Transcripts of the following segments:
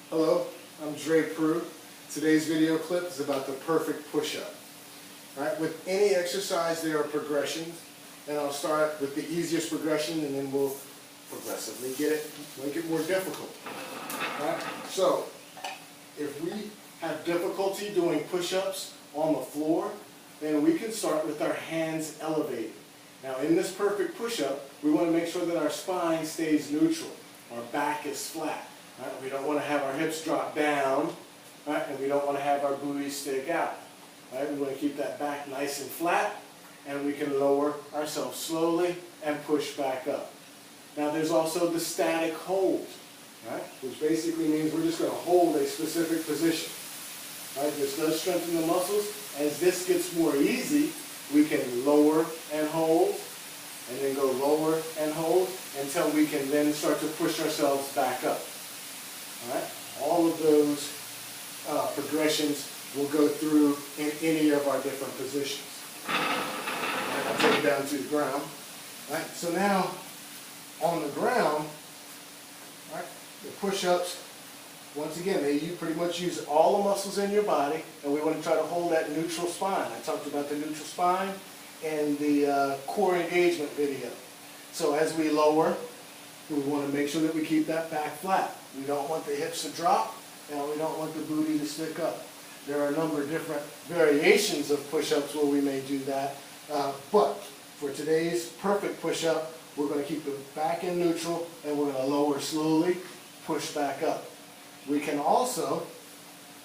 Hello, I'm Andre Prue. Today's video clip is about the perfect push-up. Right? With any exercise there are progressions, and I'll start with the easiest progression and then we'll progressively make it more difficult. Right? So, if we have difficulty doing push-ups on the floor, then we can start with our hands elevated. Now in this perfect push-up, we want to make sure that our spine stays neutral, our back is flat. Right? We don't want to have our hips drop down, right? And we don't want to have our booty stick out. Right? We want to keep that back nice and flat, and we can lower ourselves slowly and push back up. Now there's also the static hold, right? Which basically means we're just going to hold a specific position. Right? This does strengthen the muscles. As this gets more easy, we can lower and hold, and then go lower and hold until we can then start to push ourselves back up. All right? All of those progressions will go through in any of our different positions. Right, I'll take it down to the ground. Right? So now, on the ground, right, the push-ups, once again, you pretty much use all the muscles in your body, and we want to try to hold that neutral spine. I talked about the neutral spine in the core engagement video. So as we lower, we want to make sure that we keep that back flat. We don't want the hips to drop, and we don't want the booty to stick up. There are a number of different variations of push-ups where we may do that, but for today's perfect push-up, we're going to keep the back in neutral, and we're going to lower slowly, push back up. We can also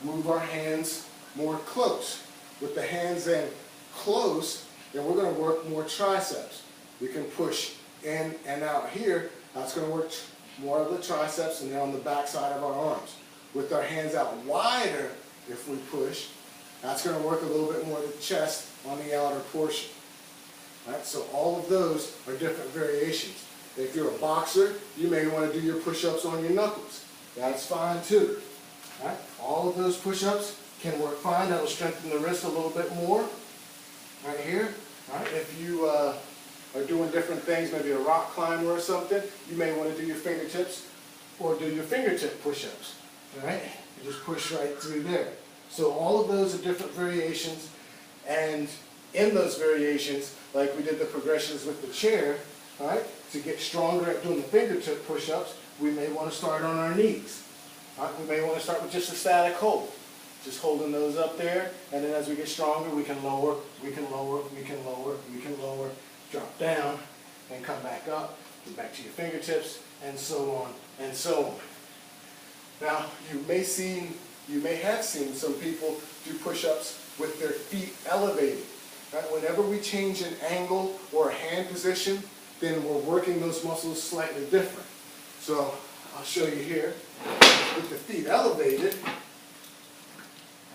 move our hands more close. With the hands in close, then we're going to work more triceps. We can push in and out here. That's going to work more of the triceps and then on the back side of our arms. With our hands out wider, if we push, that's going to work a little bit more of the chest on the outer portion. Right? So all of those are different variations. If you're a boxer, you may want to do your push-ups on your knuckles. That's fine too. Right? All of those push-ups can work fine. That'll strengthen the wrist a little bit more. Right here. Right? If you are doing different things, maybe a rock climber or something, you may want to do your fingertips or do your fingertip push-ups. Right? You just push right through there. So all of those are different variations, and in those variations, like we did the progressions with the chair, right? To get stronger at doing the fingertip push-ups, we may want to start on our knees. Right? We may want to start with just a static hold. Just holding those up there, and then as we get stronger, we can lower, we can lower, we can lower, we can lower, drop down, and come back up, get back to your fingertips, and so on, and so on. Now, you may have seen some people do push-ups with their feet elevated. Right? Whenever we change an angle or a hand position, then we're working those muscles slightly different. So I'll show you here. With the feet elevated,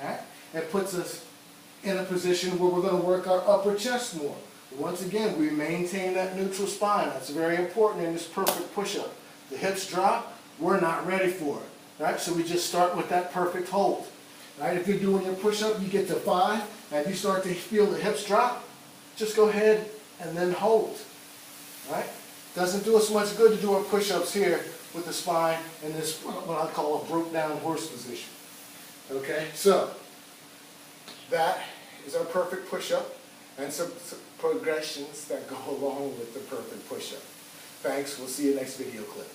right, it puts us in a position where we're going to work our upper chest more. Once again, we maintain that neutral spine. That's very important in this perfect push-up. The hips drop, we're not ready for it. Right? So we just start with that perfect hold. Right? If you're doing your push-up, you get to 5, and you start to feel the hips drop, just go ahead and then hold. Right? Doesn't do us much good to do our push-ups here with the spine in this, what I call a broke down horse position. Okay, so that is our perfect push-up and some progressions that go along with the perfect push-up. Thanks, we'll see you next video clip.